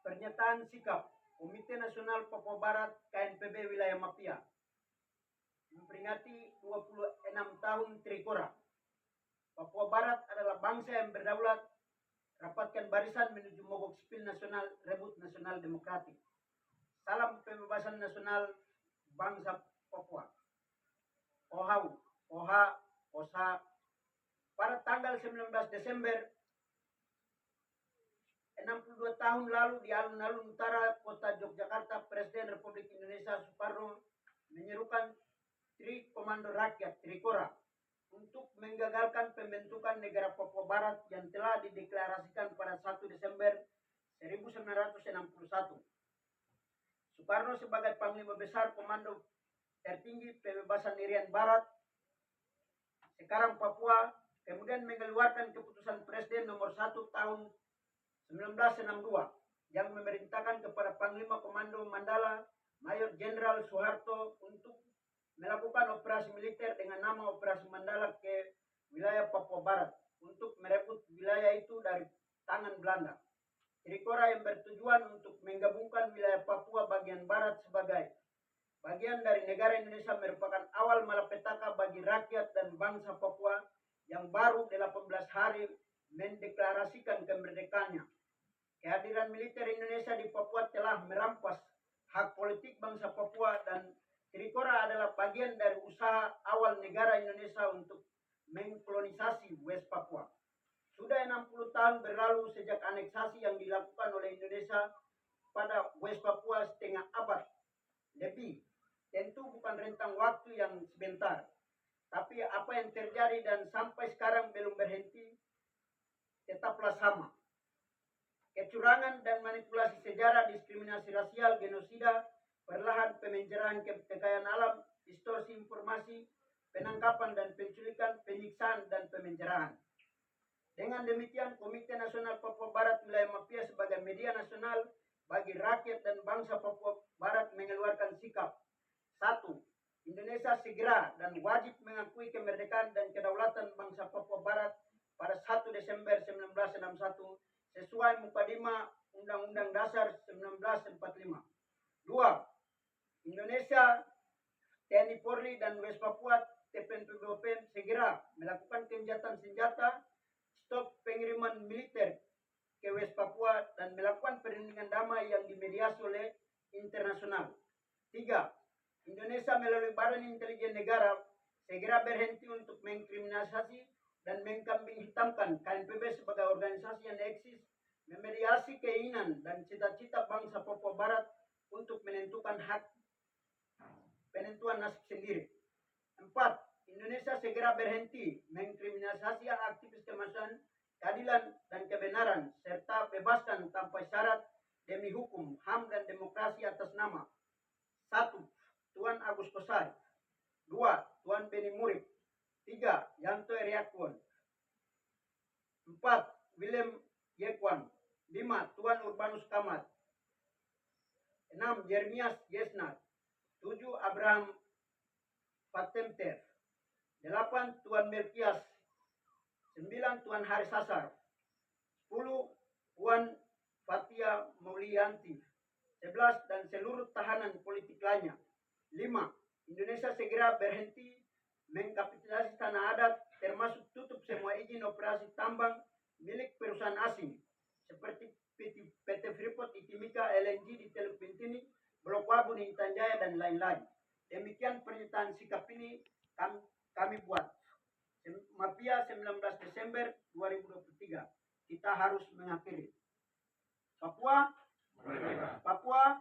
Pernyataan sikap Komite Nasional Papua Barat KNPB Wilayah Mapia memperingati 26 tahun Trikora. Papua Barat adalah bangsa yang berdaulat, rapatkan barisan menuju mogok sipil nasional, rebut nasional demokratik. Salam pembebasan nasional bangsa Papua. Ohau, Oha, Osa. Pada tanggal 19 Desember 62 tahun lalu di alun-alun utara kota Yogyakarta, Presiden Republik Indonesia Soekarno menyerukan Tri Komando Rakyat Trikora untuk menggagalkan pembentukan negara Papua Barat yang telah dideklarasikan pada 1 Desember 1961. Soekarno sebagai Panglima Besar Komando Tertinggi Pembebasan Irian Barat, sekarang Papua, kemudian mengeluarkan keputusan Presiden nomor 1 tahun 1962 yang memerintahkan kepada Panglima Komando Mandala Mayor Jenderal Soeharto untuk melakukan operasi militer dengan nama Operasi Mandala ke wilayah Papua Barat untuk merebut wilayah itu dari tangan Belanda. Trikora yang bertujuan untuk menggabungkan wilayah Papua bagian barat sebagai bagian dari negara Indonesia merupakan awal malapetaka bagi rakyat dan bangsa Papua yang baru 18 hari mendeklarasikan kemerdekaannya. Kehadiran militer Indonesia di Papua telah merampas hak politik bangsa Papua dan Trikora adalah bagian dari usaha awal negara Indonesia untuk mengkolonisasi West Papua. Sudah 60 tahun berlalu sejak aneksasi yang dilakukan oleh Indonesia pada West Papua setengah abad lebih. Tentu bukan rentang waktu yang sebentar. Tapi apa yang terjadi dan sampai sekarang belum berhenti tetaplah sama. Kecurangan dan manipulasi sejarah, diskriminasi rasial, genosida, perlahan pemenjaraan kekayaan alam, distorsi informasi, penangkapan dan penculikan, penyiksaan dan pemenjaraan. Dengan demikian, Komite Nasional Papua Barat Wilayah Mapia sebagai media nasional bagi rakyat dan bangsa Papua Barat mengeluarkan sikap. 1. Indonesia segera dan wajib mengakui kemerdekaan dan kedaulatan bangsa Papua Barat pada 1 Desember 1961 sesuai Mukadimah Undang-Undang Dasar 1945. 2. Indonesia, TNI Polri dan West Papua TPNPBOP segera melakukan gencatan senjata, stop pengiriman militer ke West Papua dan melakukan perundingan damai yang dimediasi oleh internasional. 3. Indonesia melalui Badan Intelijen Negara segera berhenti untuk mengkriminalisasi dan mengkambing hitamkan KNPB sebagai organisasi yang eksis, memediasi keinginan dan cita-cita bangsa Papua Barat untuk menentukan hak penentuan nasib sendiri. 4. Indonesia segera berhenti mengkriminalisasi aktivis kemanusiaan, keadilan dan kebenaran serta bebaskan tanpa syarat demi hukum, HAM dan demokrasi atas nama 1. Tuan Agus Kosari, 2. Tuan Beni Murib, 3. Yanto Eriakuan, 4. William Yekwan, 5. Tuan Urbanus Kamat, 6. Jeremias Yesnat, 7. Abraham Patemter, 8. Tuan Melkias, 9. Tuan Haris Sasar, 10. Tuan Fatia Maulianti, 11. Dan seluruh tahanan politik lainnya. 5. Indonesia segera berhenti mengkapitalisasi tanah adat termasuk tutup semua izin operasi tambang milik perusahaan asing seperti PT Freeport, Itimika, LNG di Teluk Bintini, Blok Wabu di Intan Jaya dan lain-lain. Demikian pernyataan sikap ini kami buat. Mapia 19 Desember 2023. Kita harus mengakhiri. Papua, Papua,